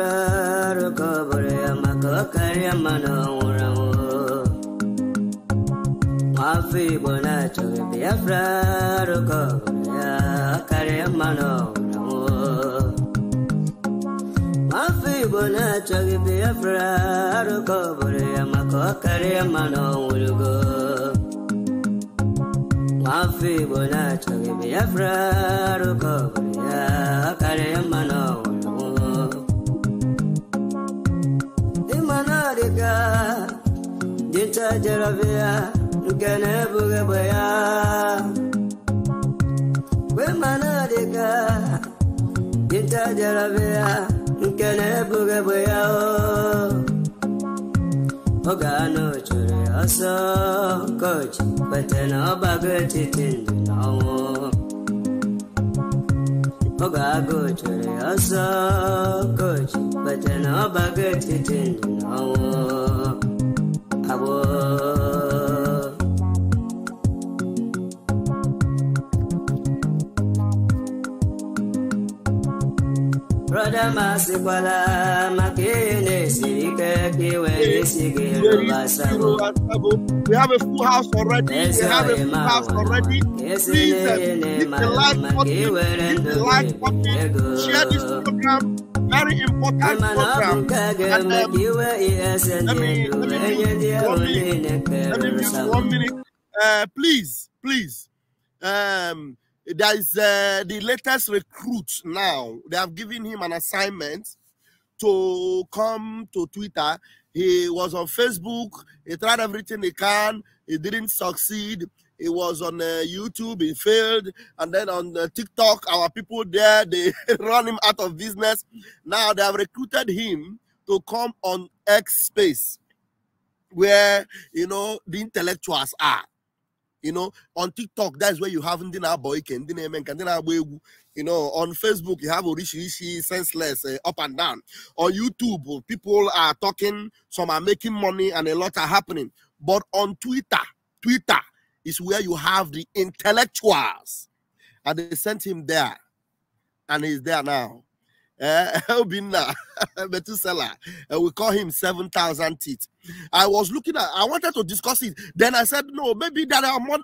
Rukobore Makokari Mano Mafi Bonacho Biafra Rukobore Kari Mano Mafi Bonacho Biafra Rukobore Makokari Mano Mafi Bonacho Biafra Rukobore Kari Mano Dinta Jaravia, Ganabugabaya, Wemanadica, Dinta Jaravia, Ganabugabaya, Ogano Chure, also coach, but an obagati tin now. Ogago Chure, also coach, but an obagati tin now. Brother Masikwala Makine Sike Kiwe Sike We have a full house already. We have a full house already. Please hit the like button, hit the like button, share this program. Very important program. And, let me miss 1 minute. Please. There is the latest recruit now. They have given him an assignment to come to Twitter. He was on Facebook. He tried everything he can. He didn't succeed. He was on YouTube, he failed, and then on TikTok, our people there, they run him out of business. Now they have recruited him to come on X space, where, you know, the intellectuals are. You know, on TikTok, that's where you have you know, on Facebook, you have Orishi, senseless, up and down. On YouTube, people are talking, some are making money, and a lot are happening. But on Twitter is where you have the intellectuals, and they sent him there, and he's there now. Obinna, Methuselah, we call him 7,000 teeth. I was looking at, I wanted to discuss it. Then I said, no, maybe there are more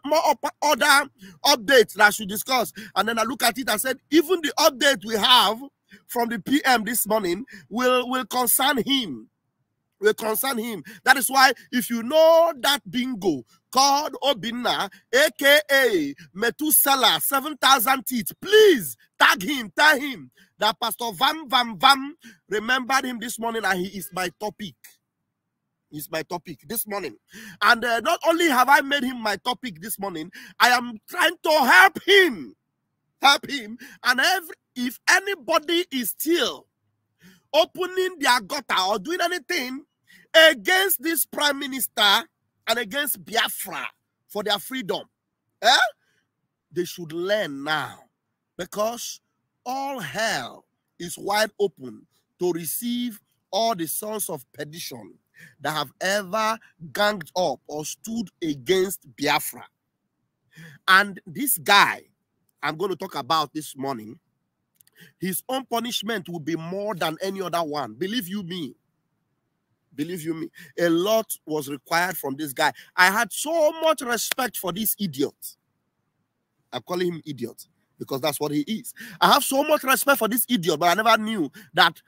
other updates that I should discuss. And then I look at it, I said, even the update we have from the PM this morning will concern him. Will concern him. That is why, if you know that bingo called Obinna, aka Methuselah 7,000 teeth, please tag him, tell him that Pastor Vam remembered him this morning, and he is my topic. He's my topic this morning. And not only have I made him my topic this morning, I am trying to help him. And if anybody is still opening their gutter or doing anything against this prime minister and against Biafra for their freedom, they should learn now, because all hell is wide open to receive all the sons of perdition that have ever ganged up or stood against Biafra. And this guy I'm going to talk about this morning, his own punishment will be more than any other one. Believe you me. Believe you me. A lot was required from this guy. I had so much respect for this idiot. I'm calling him idiot because that's what he is. I have so much respect for this idiot, but I never knew that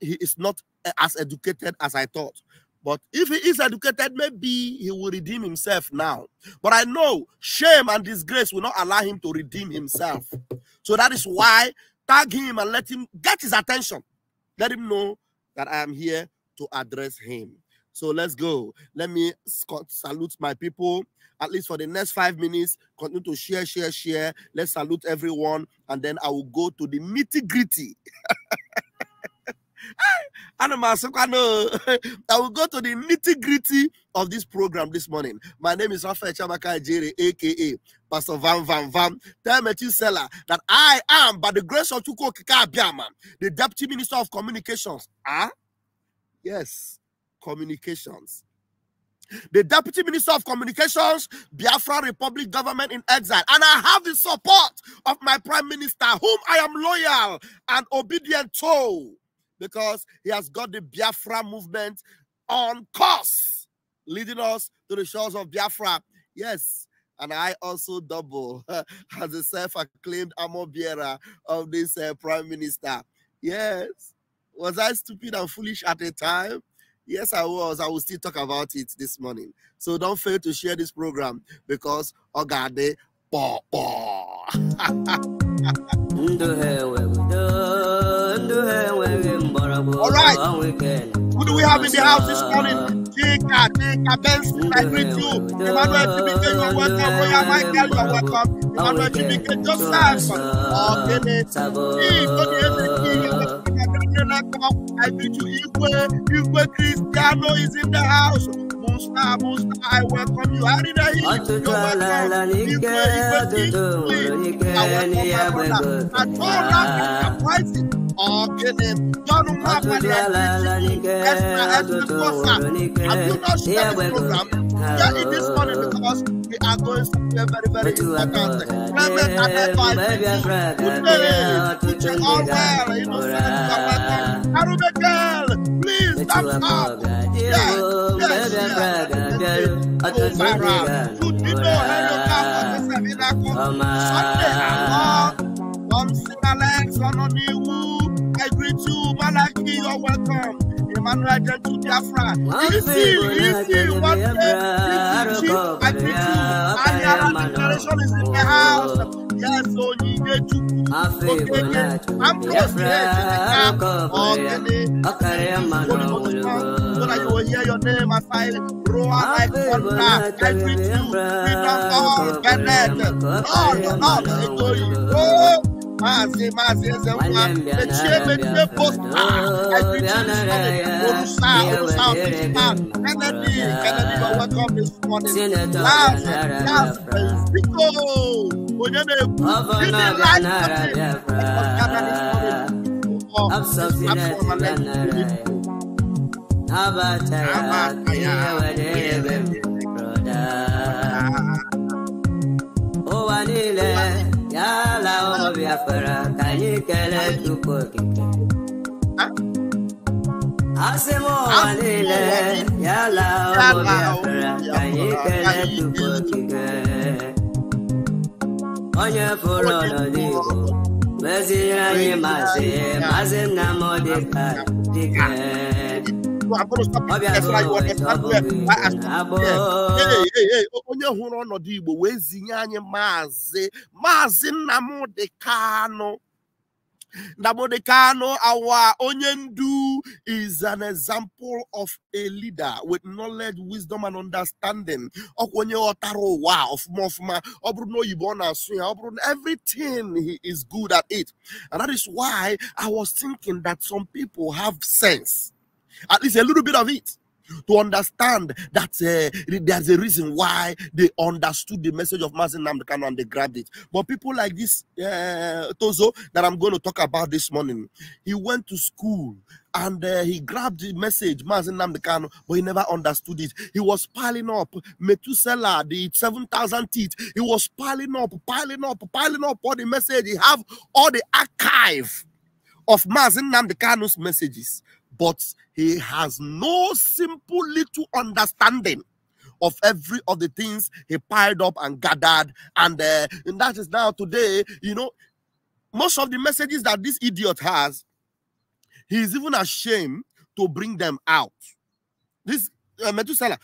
he is not as educated as I thought. But if he is educated, maybe he will redeem himself now. But I know shame and disgrace will not allow him to redeem himself. So that is why tag him and let him get his attention. Let him know that I am here to address him. So let's go. Let me salute my people. At least for the next 5 minutes, continue to share. Let's salute everyone. And then I will go to the nitty-gritty. I will go to the nitty-gritty of this program this morning. My name is Rafael Chamaka Ejere, aka Pastor Vam. Tell Methuselah that I am, by the grace of Chukwu Okike Abiama, the Deputy Minister of Communications. Yes, communications. The Deputy Minister of Communications, Biafra Republic Government in Exile. And I have the support of my Prime Minister, whom I am loyal and obedient to. because he has got the Biafra movement on course, leading us to the shores of Biafra. Yes, and I also double as a self-acclaimed armor bearer of this prime minister. Yes. Was I stupid and foolish at the time? Yes, I was. I will still talk about it this morning. So don't fail to share this program because Ogade All right. Who do we have in the house this morning? Jika, Benson, I greet you. Emmanuel Chibike, you're welcome. Royal Michael, you're welcome. Emmanuel Chibike, Joseph. I greet you. Igwe Cristiano is in the house. Musta, I welcome you. I did hear you. This morning because we are going to be very, very important. Please stop. I greet you, Malaki, you're welcome. Emmanuel to Biafra. Easy, one day. I greet you. Anya declaration is in the house. Yes, so you get to. Okay, I'm close to so that you will hear your name as I roar like thunder. I greet you. Freedom all, Bennett. Mazi, welcome this morning. Yala Biafra, can you get it to cook? Asemo Anile, Yala Biafra, can you get it to cook? On your phone, Mazia, Mazina Modica, I'm going to stop it. That's right. Onye hụrụ ọnọdụ Igbo wee zinye anyị Maazị Nnamdi Kanu. Nnamdi Kanu, our onye ndu, is an example of a leader with knowledge, wisdom, and understanding. Everything he is good at it. And that is why I was thinking that some people have sense. At least a little bit of it, to understand that there's a reason why they understood the message of Mazi Nnamdi Kanu and they grabbed it. But people like this Tozo that I'm going to talk about this morning, he went to school and he grabbed the message, Mazi Nnamdi Kanu, but he never understood it. He was piling up Methuselah, the 7,000 teeth. He was piling up all the message. He have all the archive of Mazi Nnamdi Kanu's messages. But he has no simple little understanding of every of the things he piled up and gathered. And that is now today, you know, most of the messages that this idiot has, he is even ashamed to bring them out. This Methuselah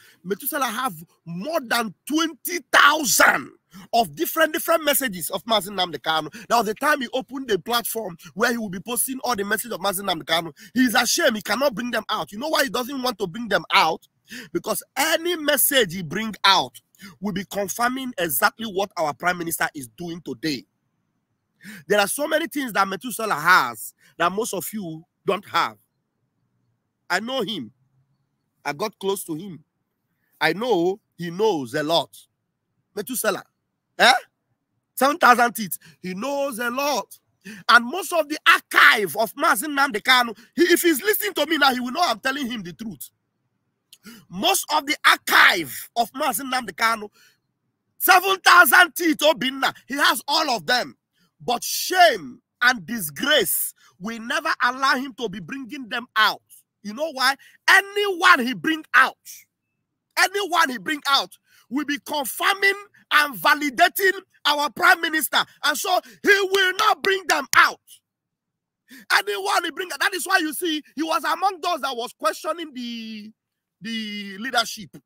have more than 20,000 of different messages of Mazi Nnamdi Kanu. Now, the time he opened the platform where he will be posting all the messages of Mazi Nnamdi Kanu, he is ashamed. He cannot bring them out. You know why he doesn't want to bring them out? Because any message he bring out will be confirming exactly what our prime minister is doing today. There are so many things that Methuselah has that most of you don't have. I know him. I got close to him. I know he knows a lot. Methuselah. 7,000 teeth. He knows a lot. And most of the archive of Mazi Nnamdi Kanu, if he's listening to me now, he will know I'm telling him the truth. Most of the archive of Mazi Nnamdi Kanu, 7,000 teeth, Obinna, he has all of them. But shame and Disgrace will never allow him to be bringing them out. You know why? Anyone he bring out will be confirming and validating our prime minister. And so he will not bring them out. Anyone he bring out. That is why you see he was among those that was questioning the leadership.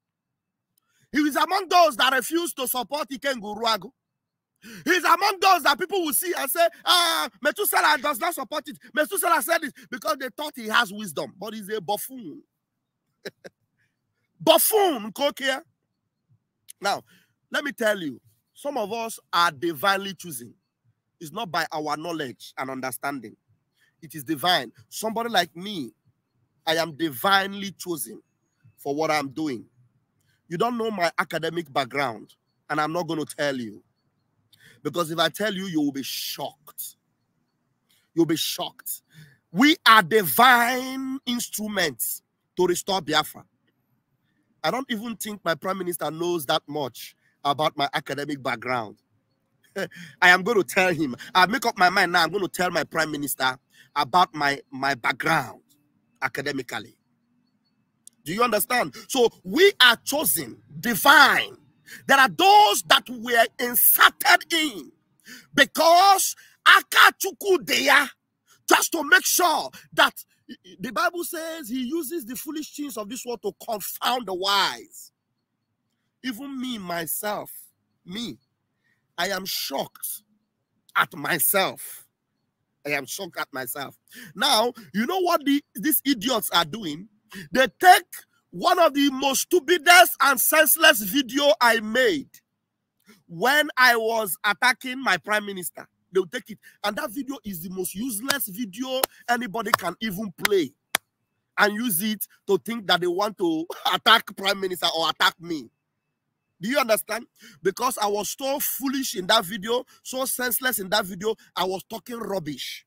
He was among those that refused to support Iken Guruago. He's among those that people will see and say, Methuselah does not support it. Methuselah said it because they thought he has wisdom, but he's a buffoon. Buffoon, Kokia. Now, let me tell you, some of us are divinely chosen. It's not by our knowledge and understanding. It is divine. Somebody like me, I am divinely chosen for what I'm doing. You don't know my academic background, and I'm not going to tell you. Because if I tell you, you will be shocked. You'll be shocked. We are divine instruments to restore Biafra. I don't even think my prime minister knows that much about my academic background. I am going to tell him. I'll make up my mind now. I'm going to tell my prime minister about my background academically. Do you understand? So we are chosen, divine. There are those that were inserted in because Akachuku deya, just to make sure that the Bible says he uses the foolish things of this world to confound the wise. Even me, myself, I am shocked at myself. I am shocked at myself. Now, you know what these idiots are doing? They take one of the most stupidest and senseless video I made when I was attacking my prime minister. They'll take it. And that video is the most useless video anybody can even play and use it to think that they want to attack prime minister or attack me. Do you understand? Because I was so foolish in that video, so senseless in that video, I was talking rubbish.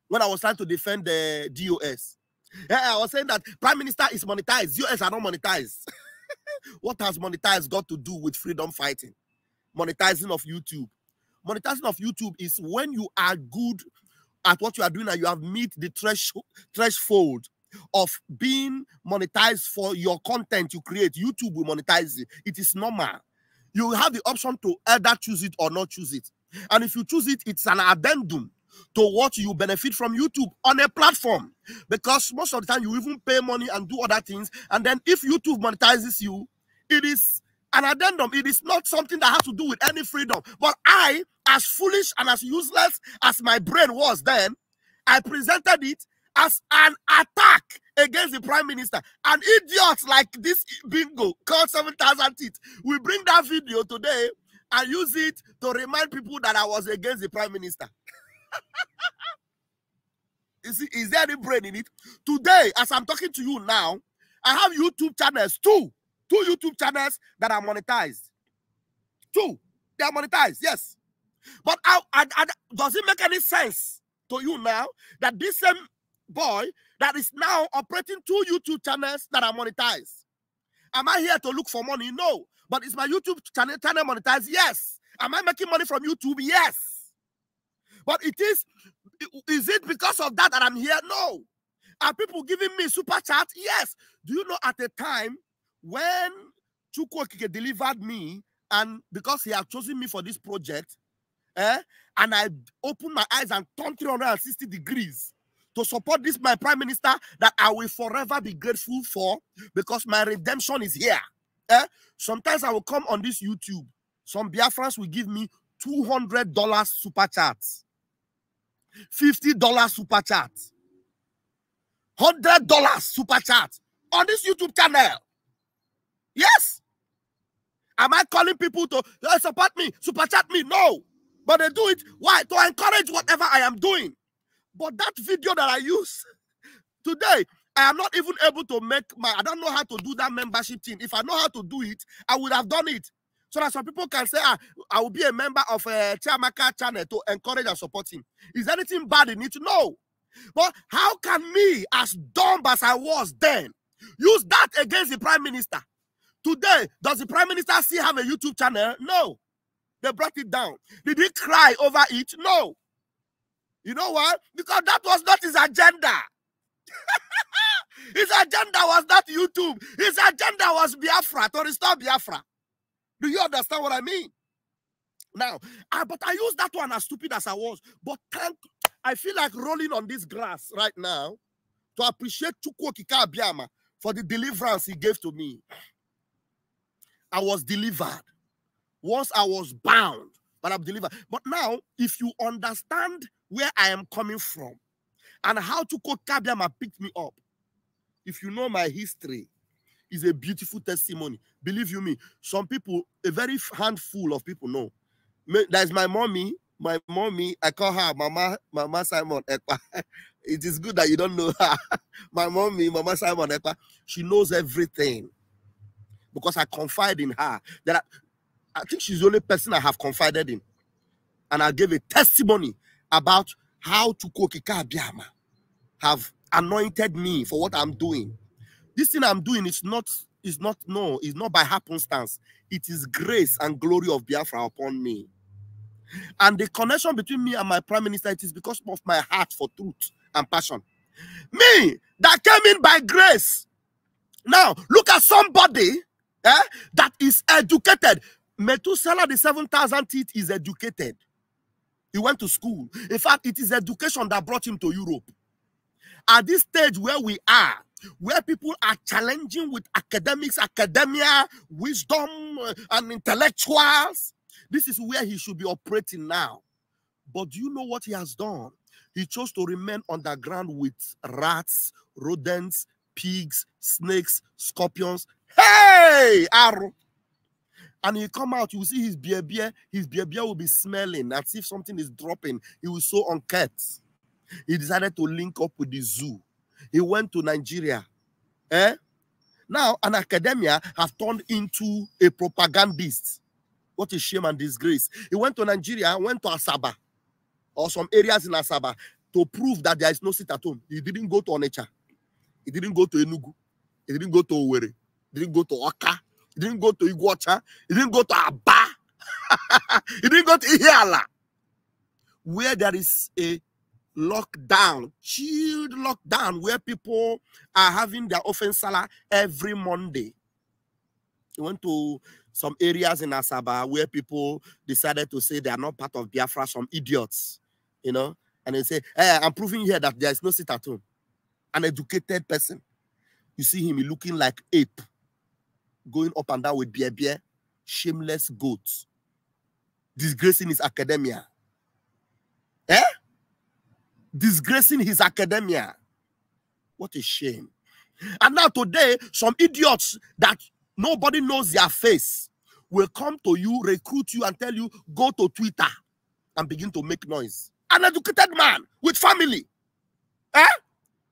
When I was trying to defend the DOS. I was saying that prime minister is monetized. US are not monetized. What has monetized got to do with freedom fighting? Monetizing of YouTube. Monetizing of YouTube is when you are good at what you are doing and you have met the threshold of being monetized for your content you create. YouTube will monetize it. It is normal. You have the option to either choose it or not choose it. And if you choose it, it's an addendum to what you benefit from YouTube on a platform. Because most of the time you even pay money and do other things. And then if YouTube monetizes you, it is an addendum. It is not something that has to do with any freedom. But I, as foolish and as useless as my brain was then, I presented it as an attack against the prime minister. And idiots like this bingo called 7,000 teeth will bring that video today and use it to remind people that I was against the prime minister. You see, is there any brain in it? Today, as I'm talking to you now, I have YouTube channels, two YouTube channels that are monetized. Two, they are monetized, yes. But does it make any sense to you now that this same boy that is now operating two YouTube channels that are monetized? Am I here to look for money? No. But is my YouTube channel monetized? Yes. Am I making money from YouTube? Yes. But is it because of that I'm here? No. Are people giving me super chat? Yes. Do you know at the time when Chukwokike delivered me, and because he had chosen me for this project, and I opened my eyes and turned 360 degrees to support this, my prime minister, that I will forever be grateful for, because my redemption is here. Sometimes I will come on this YouTube. Some Biafrans will give me $200 super chats, $50 super chat, $100 super chat on this YouTube channel. Yes. Am I calling people to support me, super chat me? No. But they do it. Why? To encourage whatever I am doing. But that video that I use today, I am not even able to make I don't know how to do that membership thing. If I know how to do it, I would have done it. So that some people can say, I will be a member of a Chiamaka channel to encourage and support him. Is there anything bad in it? No. But how can me, as dumb as I was then, use that against the prime minister? Today, does the prime minister still have a YouTube channel? No. They brought it down. Did he cry over it? No. You know why? Because that was not his agenda. His agenda was not YouTube. His agenda was Biafra, to restore Biafra. Do you understand what I mean? Now, but I use that one as stupid as I was. But I feel like rolling on this grass right now to appreciate Chukwu Okike Abiama for the deliverance he gave to me. I was delivered. Once I was bound, but I'm delivered. But now, if you understand where I am coming from and how Chukwu Okike Abiama picked me up, if you know my history, is a beautiful testimony. Believe you me, some people, a very handful of people know. That's my mommy. My mommy, I call her Mama Simon Ekpa. It is good that you don't know her. My mommy, Mama Simon Ekpa, she knows everything because I confide in her. That I think she's the only person I have confided in. And I gave a testimony about how Chukwu Okike Abiama have anointed me for what I'm doing. This thing I'm doing is not by happenstance. It is grace and glory of Biafra upon me. And the connection between me and my prime minister, it is because of my heart for truth and passion. Me, that came in by grace. Now, look at somebody that is educated. Methuselah, the 7,000 teeth, is educated. He went to school. In fact, it is education that brought him to Europe. At this stage where we are, where people are challenging with academics, academia, wisdom, and intellectuals, this is where he should be operating now. But do you know what he has done? He chose to remain underground with rats, rodents, pigs, snakes, scorpions. Hey, arrow! And he come out, you will see his beer will be smelling as if something is dropping. He was so unkept. He decided to link up with the zoo. He went to Nigeria. Now, an academia have turned into a propagandist. What a shame and disgrace. He went to Nigeria, went to Asaba, or some areas in Asaba, to prove that there is no sit at home. He didn't go to Onitsha. He didn't go to Enugu. He didn't go to Owerri. He didn't go to Oka. He didn't go to Iguacha. He didn't go to Aba. He didn't go to Ihiala. Where there is a lockdown, chilled lockdown, where people are having their offense salary every Monday. He went to some areas in Asaba where people decided to say they are not part of Biafra, some idiots, you know, and they say, hey, I'm proving here that there is no sit at home. An educated person. You see him looking like ape, going up and down with beer, shameless goats, disgracing his academia. Disgracing his academia. What a shame. And now today, some idiots that nobody knows their face will come to you, recruit you, and tell you, go to Twitter and begin to make noise. An educated man with family.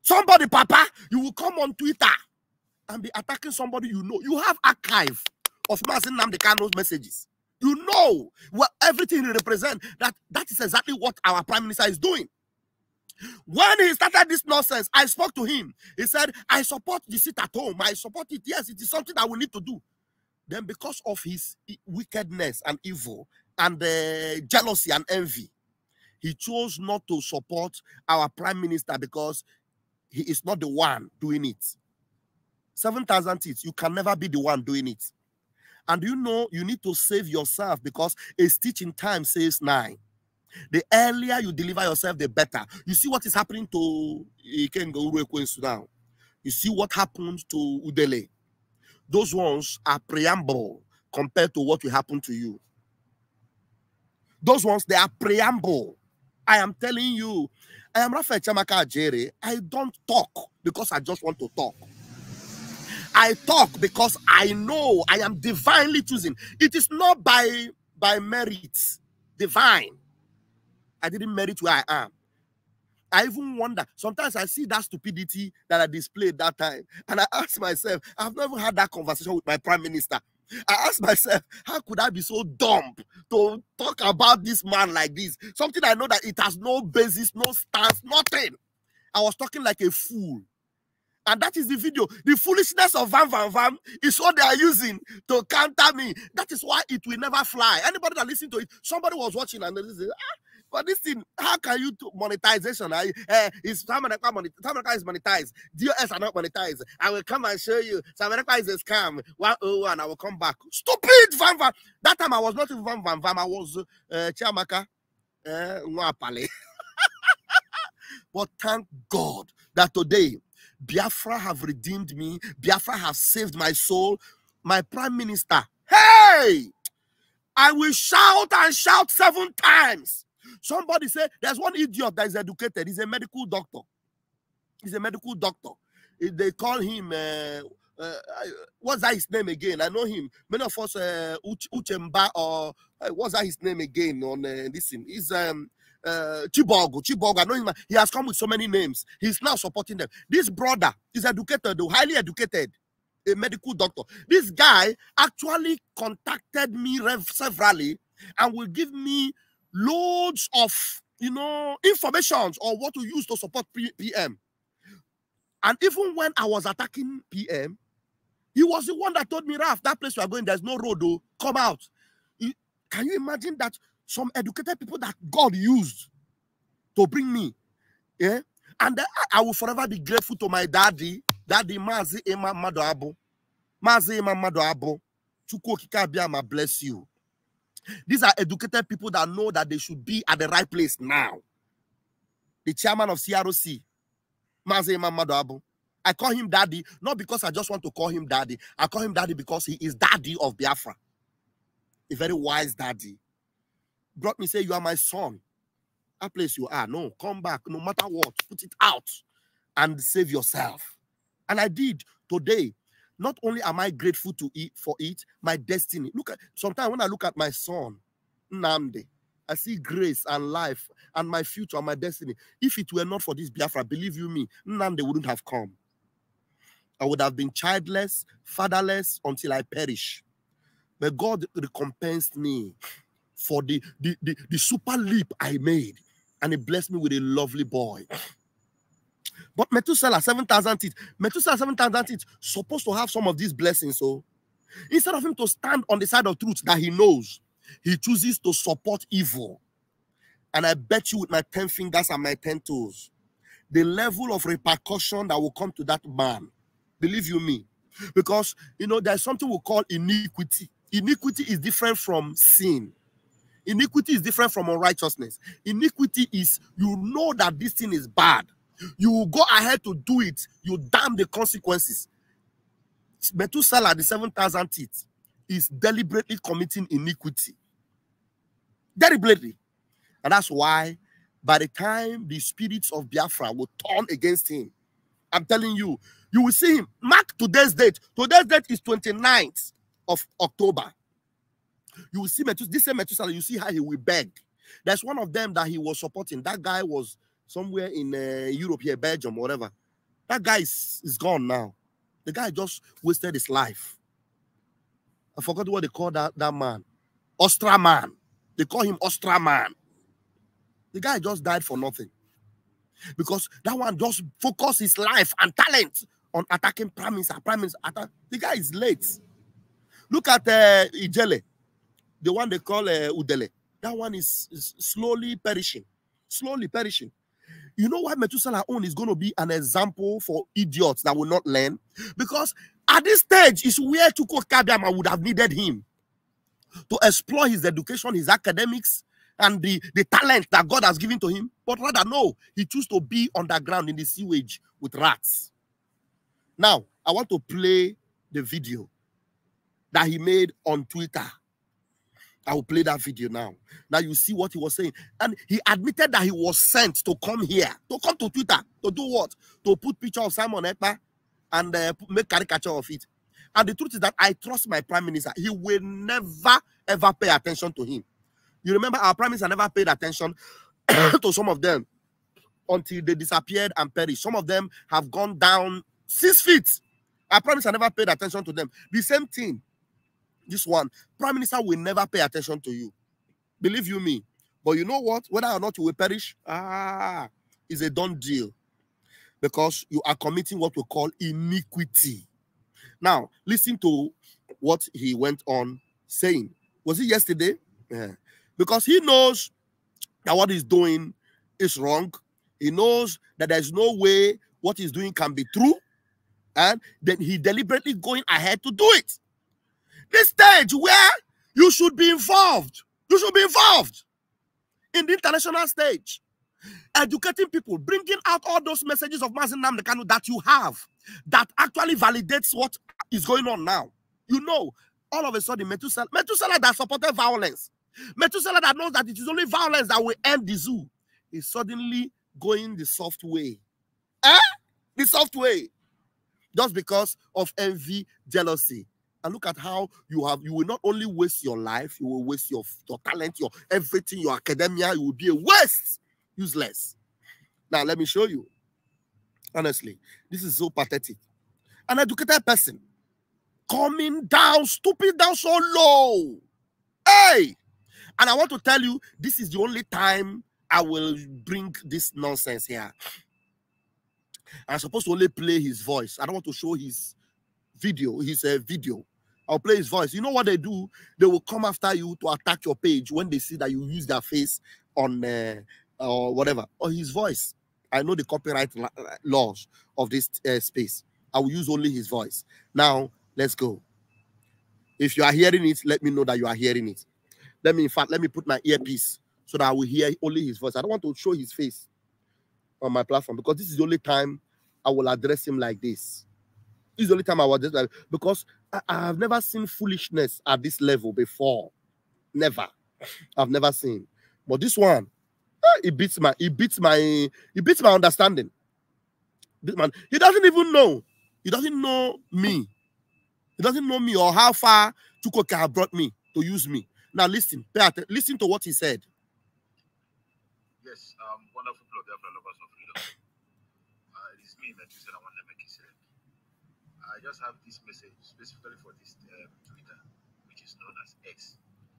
Somebody, Papa, you will come on Twitter and be attacking somebody you know. You have archive of Mazi Nnamdi Kanu's messages. You know what everything he represents. That is exactly what our Prime Minister is doing. When he started this nonsense, I spoke to him. He said, I support the sit at home. I support it. Yes, it is something that we need to do. Then because of his wickedness and evil and jealousy and envy, he chose not to support our Prime Minister because he is not the one doing it. 7,000 teeth, you can never be the one doing it. And you know, you need to save yourself because a stitch in time saves 9. The earlier you deliver yourself, the better. You see what is happening to Ikenga now. You see what happened to Udele. Those ones are preamble compared to what will happen to you. Those ones, they are preamble. I am telling you, I am Raphael Chamaka Ajere. I don't talk because I just want to talk. I talk because I know I am divinely chosen. It is not by merit, divine. I didn't merit where I am. I even wonder, sometimes I see that stupidity that I displayed that time, and I ask myself, I've never had that conversation with my Prime Minister. I ask myself, how could I be so dumb to talk about this man like this? Something I know that it has no basis, no stance, nothing. I was talking like a fool. And that is the video. The foolishness of Van is what they are using to counter me. That is why it will never fly. Anybody that listens to it, somebody was watching and they say, But this thing, how can you do monetization? Is America is monetized. DOS are not monetized. I will come and show you. America is a scam. 101, I will come back. Stupid Van Van. That time I was not even Van Van. I was Chiamaka. But thank God that today Biafra have redeemed me. Biafra have saved my soul. My prime minister. Hey! I will shout and shout 7 times. Somebody say, there's one idiot that is educated. He's a medical doctor. He's a medical doctor. They call him, what's that his name again? I know him. Many of us, Uchemba, or what's that his name again on this thing? He's Chibogo. I know him. He has come with so many names. He's now supporting them. This brother is educated, though, highly educated. A medical doctor. This guy actually contacted me severally and will give me loads of, information on what to use to support PM. And even when I was attacking PM, he was the one that told me, Raf, that place we are going, there's no road, though. Come out. Can you imagine that some educated people that God used to bring me? Yeah. And I will forever be grateful to my daddy, Mazi Ema Madoabo. Mazi Ema Madoabo. Chuko Kikabiama, bless you. These are educated people that know that they should be at the right place now. The chairman of CROC, Mazi Ema Madoabo. I call him daddy, not because I just want to call him daddy. I call him daddy because he is daddy of Biafra. A very wise daddy. Brought me, say, you are my son. That place you are. No, come back. No matter what, put it out and save yourself. And I did today. Not only am I grateful to for it, my destiny. Look at, sometimes when I look at my son, Nnamdi, I see grace and life and my future and my destiny. If it were not for this Biafra, believe you me, Nnamdi wouldn't have come. I would have been childless, fatherless until I perish. But God recompensed me for the super leap I made. And he blessed me with a lovely boy. But Methuselah, 7,000 teeth. Methuselah, 7,000 teeth, supposed to have some of these blessings. So instead of him to stand on the side of truth that he knows, he chooses to support evil. And I bet you with my 10 fingers and my 10 toes, the level of repercussion that will come to that man, believe you me. Because, there's something we call iniquity. Iniquity is different from sin. Iniquity is different from unrighteousness. Iniquity is, you know that this thing is bad. You will go ahead to do it. You damn the consequences. Methuselah, the 7,000 teeth, is deliberately committing iniquity. Deliberately. And that's why, by the time the spirits of Biafra will turn against him, I'm telling you, you will see him. Mark today's date. Today's date is 29th of October. You will see this same Methuselah, you see how he will beg. There's one of them that he was supporting. That guy was somewhere in Europe here, Belgium, whatever. That guy is gone now. The guy just wasted his life. I forgot what they call that man. Ostraman. They call him Ostraman. The guy just died for nothing. Because that one just focused his life and talent on attacking Prime Minister. The guy is late. Look at Ijele. The one they call Udele. That one is slowly perishing. Slowly perishing. You know why Methuselah own is going to be an example for idiots that will not learn? Because at this stage is where Chuko Kabiama would have needed him to explore his education, his academics, and the talent that God has given to him. But rather, no, he chose to be underground in the sewage with rats. Now, I want to play the video that he made on Twitter. I will play that video now. Now you see what he was saying. And he admitted that he was sent to come here, to come to Twitter, to do what? To put picture of Simon Ekpa and make caricature of it. And the truth is that I trust my prime minister. He will never, ever pay attention to him. You remember our prime minister never paid attention to some of them until they disappeared and perished. Some of them have gone down 6 feet. Our prime minister never paid attention to them. The same thing. This one, prime minister will never pay attention to you. Believe you me. But you know what? Whether or not you will perish, is a done deal. Because you are committing what we call iniquity. Now, listen to what he went on saying. Was it yesterday? Yeah. Because he knows that what he's doing is wrong. He knows that there's no way what he's doing can be true. And then he deliberately going ahead to do it. This stage where you should be involved. You should be involved in the international stage. Educating people, bringing out all those messages of Mazi Nnamdi Kanu that you have, that actually validates what is going on now. You know, all of a sudden, Methuselah that supported violence, Methuselah that knows that it is only violence that will end the zoo, is suddenly going the soft way. The soft way. Just because of envy, jealousy. And look at how you will not only waste your life, you will waste your talent, your everything, your academia, you will be a waste. Useless. Now, let me show you. Honestly, this is so pathetic. An educated person coming down, stooping down so low. Hey! And I want to tell you, this is the only time I will bring this nonsense here. I'm supposed to only play his voice. I don't want to show his video. I'll play his voice. You know what they do? They will come after you to attack your page when they see that you use their face on or whatever, or his voice. I know the copyright laws of this space. I will use only his voice. Now, let's go. If you are hearing it, let me know that you are hearing it. Let me put my earpiece so that I will hear only his voice. I don't want to show his face on my platform because this is the only time I will address him like this. This is the only time I will address him because I have never seen foolishness at this level before. Never. I've never seen. But this one, it beats my understanding. This man, he doesn't even know. He doesn't know me. He doesn't know me or how far Chukwuka have brought me to use me. Now listen, listen to what he said. Yes, wonderful plot there for lovers of freedom. It is me that you said I want to make it said. I just have this message specifically for this Twitter, which is known as X.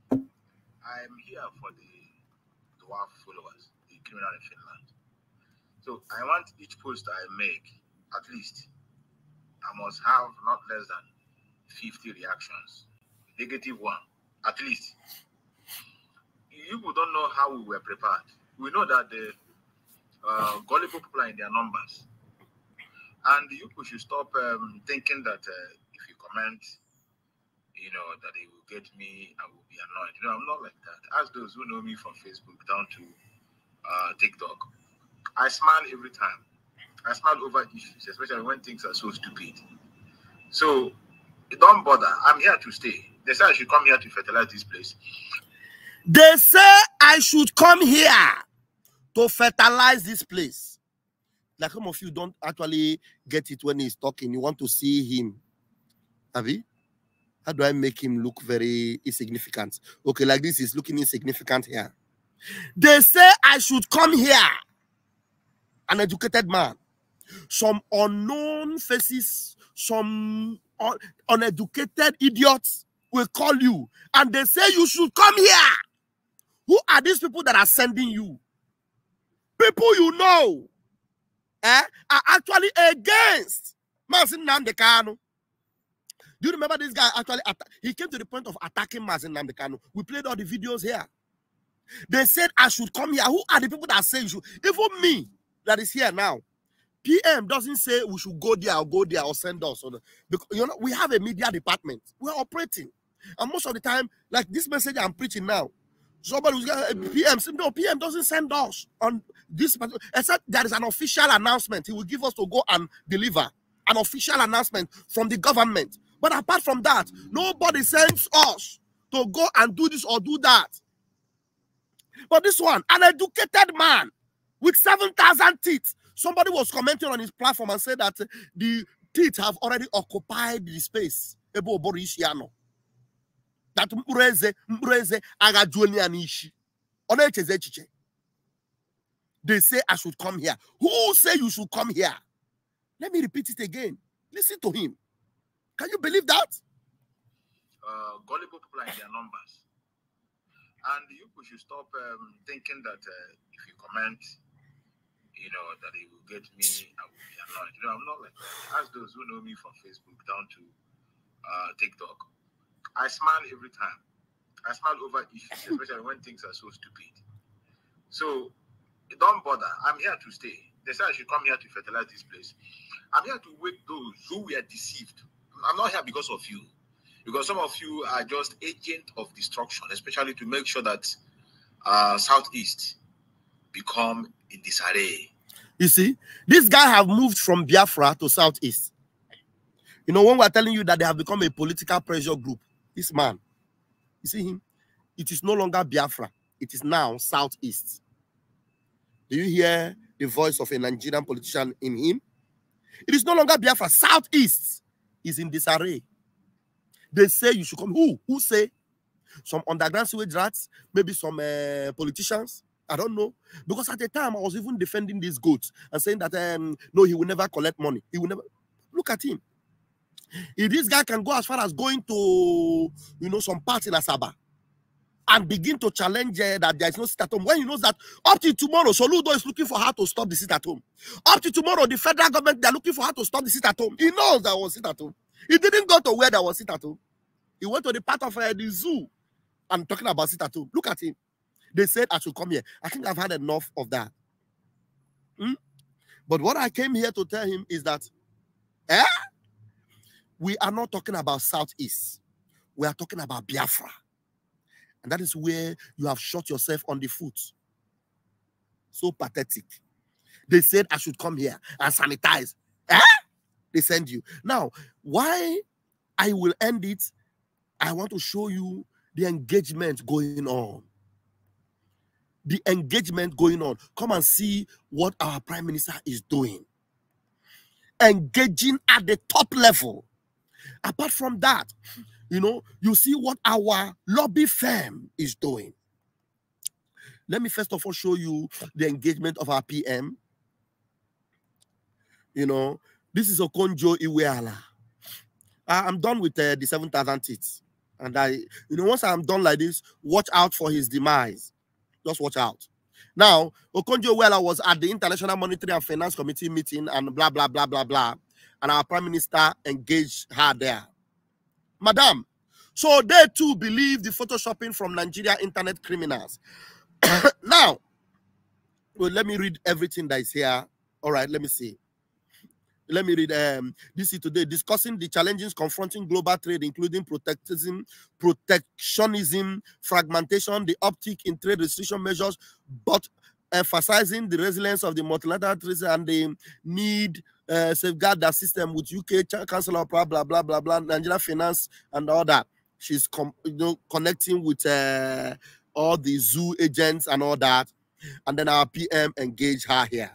I'm here for the dwarf followers, the criminal in Finland. So I want each post I make, at least, I must have not less than 50 reactions. Negative one, at least. You don't know how we were prepared. We know that the gullible people are in their numbers. And you should stop thinking that if you comment, you know, that they will get me, I will be annoyed. You know, I'm not like that. Ask those who know me from Facebook down to TikTok. I smile every time. I smile over issues, especially when things are so stupid. So, don't bother. I'm here to stay. They say I should come here to fertilize this place. They say I should come here to fertilize this place. Like some of you don't actually get it when he's talking. You want to see him. Abi? How do I make him look very insignificant? Okay, like this is looking insignificant here. They say I should come here. An educated man. Some unknown faces, some uneducated idiots will call you. And they say you should come here. Who are these people that are sending you? People you know are actually against Mazi Nnamdi Kanu. Do you remember this guy actually? He came to the point of attacking Mazi Nnamdi Kanu. We played all the videos here. They said I should come here. Who are the people that say you should? Even me that is here now. PM doesn't say we should go there or send us. Because, you know, we have a media department. We're operating. And most of the time, like this message I'm preaching now, somebody who's got PM, no, PM doesn't send us on this, except there is an official announcement he will give us to go and deliver. An official announcement from the government. But apart from that, nobody sends us to go and do this or do that. But this one, an educated man with 7,000 teeth. Somebody was commenting on his platform and said that the teeth have already occupied the space. That they say I should come here. Who say you should come here? Let me repeat it again. Listen to him. Can you believe that? Gullible people are in their numbers. And you should stop thinking that if you comment, you know, that they will get me, I will be annoyed. You know, I'm not like that. Ask those who know me from Facebook down to TikTok. I smile every time. I smile over issues, especially when things are so stupid. So don't bother. I'm here to stay. They said I should come here to fertilize this place. I'm here to wake those who were deceived. I'm not here because of you. Because some of you are just agents of destruction, especially to make sure that Southeast become in disarray. You see, this guy have moved from Biafra to Southeast. You know, when we're telling you that they have become a political pressure group, this man, you see him? It is no longer Biafra. It is now Southeast. Do you hear the voice of a Nigerian politician in him? It is no longer Biafra. Southeast is in disarray. They say you should come. Who say? Some underground sewage rats, maybe some politicians. I don't know. Because at the time, I was even defending these goats and saying that, no, he will never collect money. He will never. Look at him. If this guy can go as far as going to, you know, some parts in Asaba and begin to challenge that there is no sit at home, when he knows that up to tomorrow, Soludo is looking for how to stop the sit at home. Up to tomorrow, the federal government, they are looking for how to stop the sit at home. He knows there was sit at home. He didn't go to where there was sit at home. He went to the part of the zoo and talking about sit at home. Look at him. They said I should come here. I think I've had enough of that. But what I came here to tell him is that, we are not talking about Southeast. We are talking about Biafra. And that is where you have shot yourself on the foot. So pathetic. They said I should come here and sanitize. They send you. Now, why I will end it, I want to show you the engagement going on. The engagement going on. Come and see what our Prime Minister is doing. Engaging at the top level. Apart from that, you know, you see what our lobby firm is doing. Let me first of all show you the engagement of our PM. You know, this is Okonjo Iweala. I'm done with the 7,000 teeth. And you know, once I'm done like this, watch out for his demise. Just watch out. Now, Okonjo Iweala was at the International Monetary and Finance Committee meeting and blah, blah, blah, blah, blah. And our Prime Minister engaged her there. Madam, so they too believe the photoshopping from Nigeria internet criminals. Now, well, let me read everything that is here. All right, let me see. Let me read this is today discussing the challenges confronting global trade, including protectionism, fragmentation, the uptick in trade restriction measures, but emphasizing the resilience of the multilateral trade and the need safeguard that system with UK Council of blah blah blah blah blah, Nigeria Finance and all that. She's connecting with all the zoo agents and all that, and then our PM engaged her here.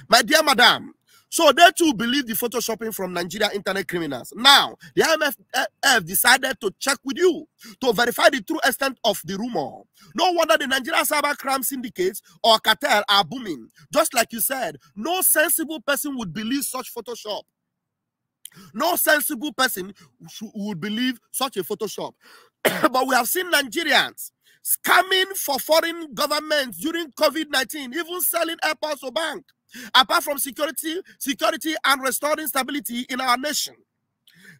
My dear madam, so they too believe the photoshopping from Nigeria internet criminals. Now, the IMF decided to check with you to verify the true extent of the rumor. No wonder the Nigeria cybercrime syndicates or cartel are booming. Just like you said, no sensible person would believe such Photoshop. No sensible person would believe such a Photoshop. But we have seen Nigerians scamming for foreign governments during COVID-19, even selling airports or bank. Apart from security and restoring stability in our nation,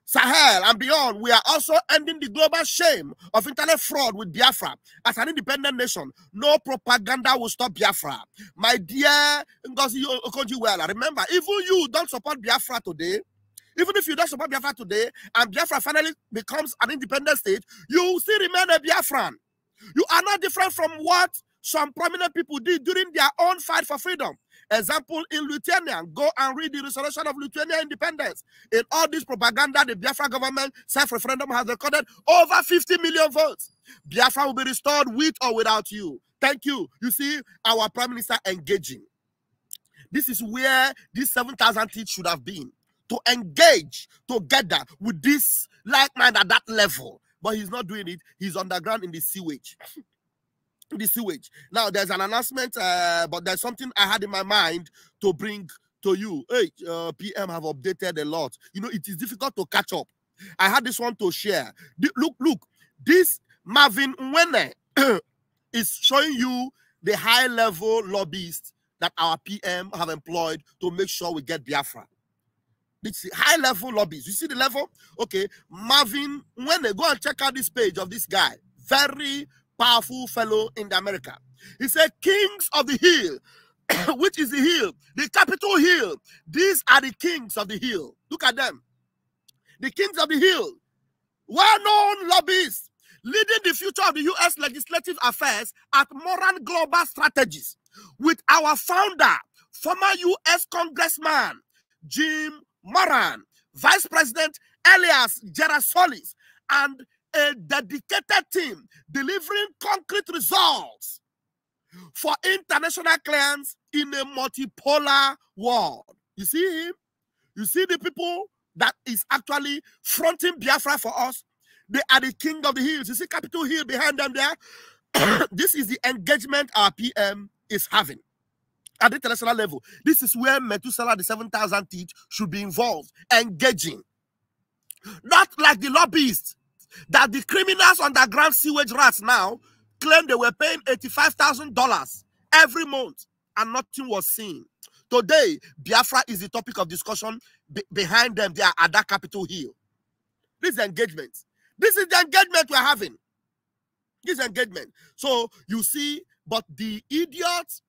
Sahel and beyond, we are also ending the global shame of internet fraud with Biafra. As an independent nation, no propaganda will stop Biafra. My dear Ngozi Okonjo-Iweala, remember, even you don't support Biafra today. Even if you don't support Biafra today, and Biafra finally becomes an independent state, you will still remain a Biafran. You are not different from what some prominent people did during their own fight for freedom. Example, in Lithuania, go and read the restoration of Lithuania independence. In all this propaganda, the Biafra government self-referendum has recorded over 50 million votes. Biafra will be restored with or without you. Thank you. You see, our Prime Minister engaging. This is where this 7,000 teeth should have been. To engage together with this like-mind at that level. But he's not doing it. He's underground in the sewage. The sewage. Now there's an announcement, but there's something I had in my mind to bring to you. Hey, PM have updated a lot. You know, it is difficult to catch up. I had this one to share. Look, this Marvin Nwene is showing you the high-level lobbyists that our PM have employed to make sure we get Biafra. It's high-level lobbyists. You see the level? Okay, Marvin Nwene, go and check out this page of this guy. Very powerful fellow in the America. He said, kings of the hill, which is the hill, the Capitol Hill. These are the kings of the hill. Look at them. The kings of the hill, well-known lobbyists, leading the future of the U.S. legislative affairs at Moran Global Strategies, with our founder, former U.S. Congressman Jim Moran, Vice President Elias Gerasolis, and a dedicated team delivering concrete results for international clients in a multipolar world. You see him? You see the people that is actually fronting Biafra for us? They are the king of the hills. You see Capitol Hill behind them there? This is the engagement our PM is having at the international level. This is where Methuselah, the 7,000 teeth, should be involved, engaging. Not like the lobbyists, that the criminals underground sewage rats now claim they were paying $85,000 every month and nothing was seen. Today, Biafra is the topic of discussion. Behind them, they are at that Capitol Hill. This is engagement. This is the engagement we're having. This engagement. So you see, but the idiots,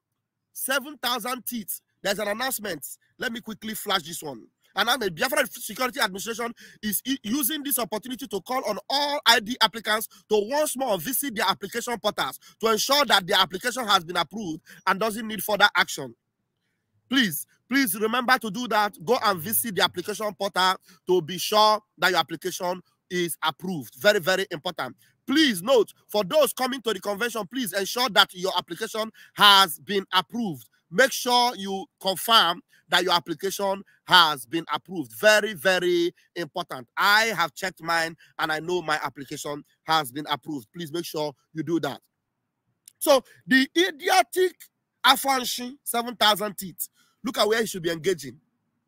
7,000 teeth. There's an announcement. Let me quickly flash this one. And the Biafra Security Administration is using this opportunity to call on all ID applicants to once more visit their application portals to ensure that their application has been approved and doesn't need further action. Please remember to do that. Go and visit the application portal to be sure that your application is approved. Very, very important. Please note, for those coming to the convention, please ensure that your application has been approved. Make sure you confirm that your application has been approved. Very, very important. I have checked mine and I know my application has been approved. Please make sure you do that. So the idiotic Afanshi, 7,000 teeth. Look at where he should be engaging.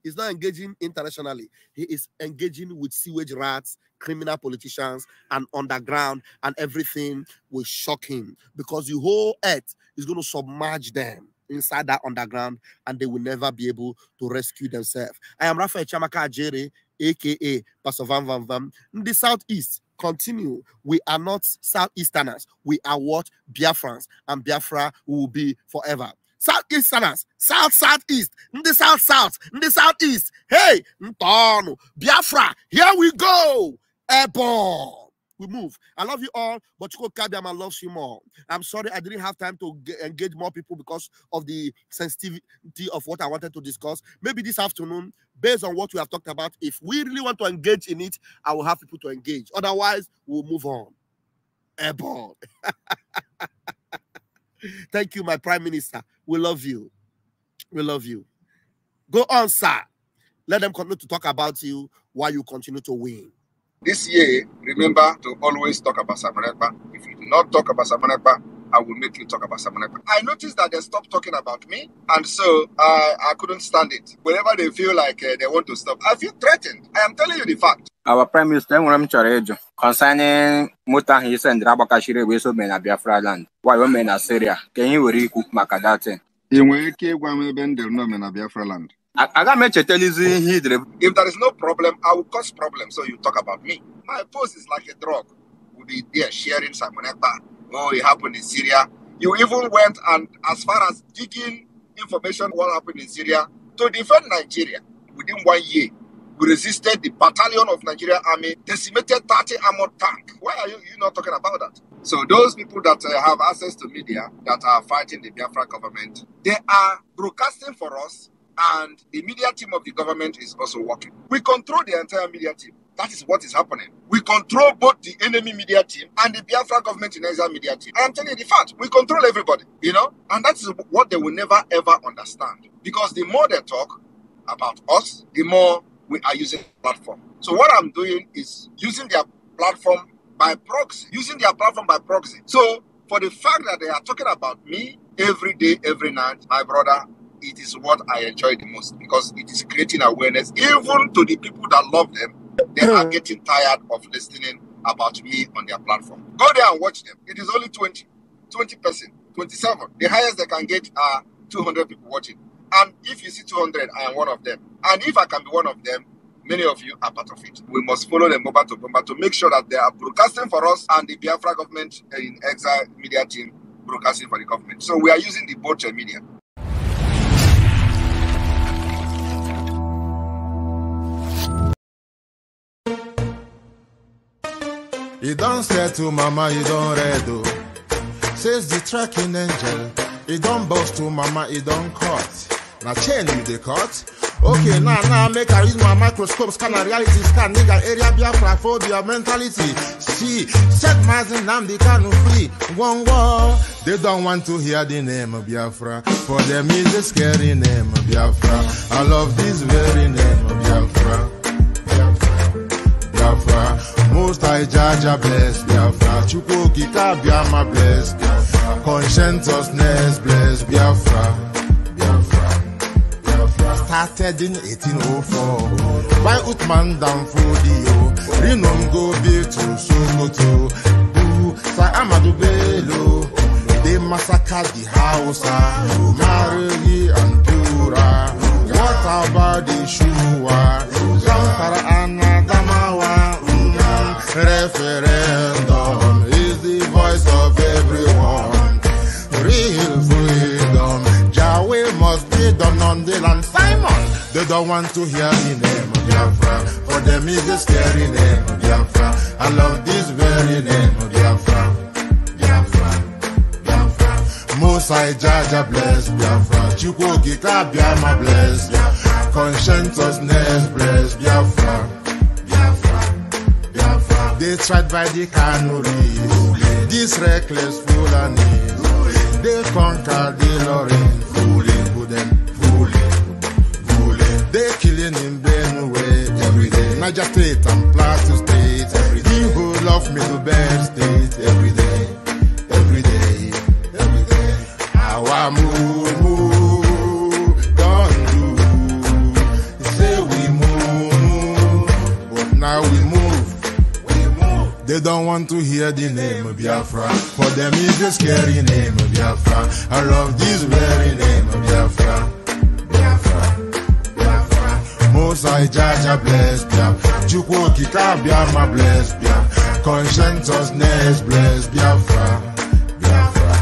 He's not engaging internationally. He is engaging with sewage rats, criminal politicians, and underground, and everything will shock him because the whole earth is going to submerge them inside that underground, and they will never be able to rescue themselves. I am Raphael Chamaka Ajere, aka Pastor Van Van Van. In the southeast, continue. We are not southeasterners. We are what? Biafrans, and Biafra will be forever. Southeasterners, southeast, in the south, in the southeast. Hey, Ntono, Biafra, here we go. Airborne. We move. I love you all, but Chuko Kabiama loves you more. I'm sorry I didn't have time to engage more people because of the sensitivity of what I wanted to discuss. Maybe this afternoon, based on what we have talked about, if we really want to engage in it, I will have people to engage. Otherwise, we'll move on. Airborne. Thank you, my Prime Minister. We love you. We love you. Go on, sir. Let them continue to talk about you while you continue to win. This year, remember to always talk about Samonekpa. If you do not talk about Samonekpa, I will make you talk about Samonekpa. I noticed that they stopped talking about me, and so I couldn't stand it. Whenever they feel like they want to stop, I feel threatened. I am telling you the fact. Our Prime Minister, concerning Muta, he sent Rabakashire Weso na Biafra land. Why women are Syria? Can you recook Makadate? In Wake, women bend na Biafra land. If If there is no problem, I will cause problems. So you talk about me. My post is like a drug. We'll be there sharing Samonekpa. Oh, it happened in Syria. You even went and as far as digging information what happened in Syria to defend Nigeria. Within 1 year, we resisted the battalion of Nigerian army, decimated 30 armored tank. Why are you not talking about that? So those people that have access to media that are fighting the Biafra government, they are broadcasting for us. And the media team of the government is also working. We control the entire media team. That is what is happening. We control both the enemy media team and the Biafra government in Israel media team. I am telling you the fact. We control everybody, you know? And that is what they will never, ever understand. Because the more they talk about us, the more we are using the platform. So what I'm doing is using their platform by proxy. Using their platform by proxy. So for the fact that they are talking about me every day, every night, my brother, it is what I enjoy the most because it is creating awareness even to the people that love them. They are getting tired of listening about me on their platform. Go there and watch them. It is only 20%, 27. The highest they can get are 200 people watching. And if you see 200, I am one of them. And if I can be one of them, Many of you are part of it. We must follow them bomber to bomber to make sure that they are broadcasting for us and the Biafra government in exile media team broadcasting for the government. So we are using the both media. You don't say to mama, you don't read. Says the tracking angel. You don't boast to mama, you don't cut. Now chain you the cut. Okay, now make I use my microscope, scan a reality scan, nigga area Biafra phobia mentality. See, set my name the can free. One war. They don't want to hear the name of Biafra. For them is a scary name of Biafra. I love this very name of Biafra. Biafra. Most I Jaja bless Biafra. Chukwuki Kabiama bless Biafra. Conscientiousness bless Biafra. Started in 1804 by Uthman Danfodio. Rinom go be to Sokoto. Sa Amadou Bello. They massacred the Hausa, Marili and Pura. What about the Shua? Zamfara and Adamawa. Referendum is the voice of everyone. Real freedom. Yahweh must be done on the land. Simon, they don't want to hear the name of Biafra. For them is a scary name of Biafra. I love this very name of Biafra. Biafra, Biafra. Most I Jaja bless Biafra. Chukwuki Kabiama bless Biafra. Conscientiousness bless Biafra. Biafra, Biafra. They tried by the canories. This reckless Fulani. They conquered the Lorraine. They killing in Benue every day. Niger State and Plateau State every day. You who love me to Bed State every day, every day, every day. Our move, don't do. Say we move, but now we move. They don't want to hear the name of Biafra. For them is the scary name of Biafra. I love this very name of Biafra. Most I Jaja bless Biafra. Chukwuki Kabiama bless Biafra. Conscientiousness bless Biafra. Biafra,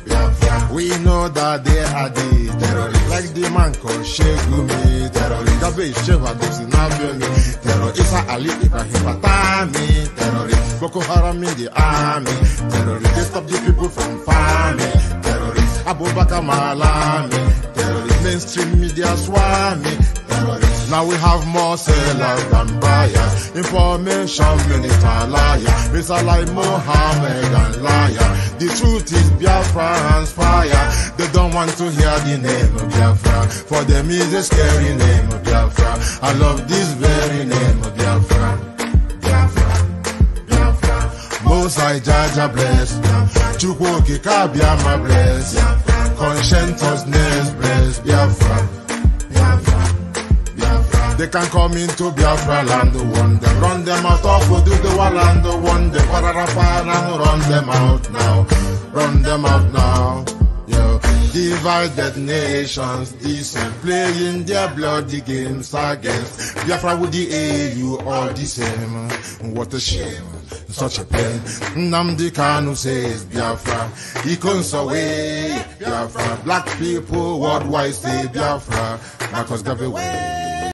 Biafra. We know that they are the terrorists. Like the man called Shegumi terrorist. Gabe Sheva Dexinabioni terrorist. Isa Ali Ibrahim Batami terrorist. Boko Haram in the army terrorist. They stop the people from farming terrorist. Abubakar Malami terrorist. Mainstream media swami terrorist. Now we have more sellers than buyers. Information minister liar. Mr. like Mohammed and liar. The truth is Biafra hands fire. They don't want to hear the name of Biafra. For them is a scary name of Biafra. I love this very name of Biafra. Biafra, Biafra. Most I Jaja bless Biafra. Chukwuki Kabiama bless Biafra. Conscientiousness bless Biafra. They can come into Biafra land, one them run them out of do the land, one them run them out now, run them out now. Yo, divided nations, decent, playing their bloody games against Biafra with the AU all the same. What a shame, such a pain. Nnamdi Kanu says Biafra, he comes away Biafra. Black people worldwide say Biafra, Marcus gave away.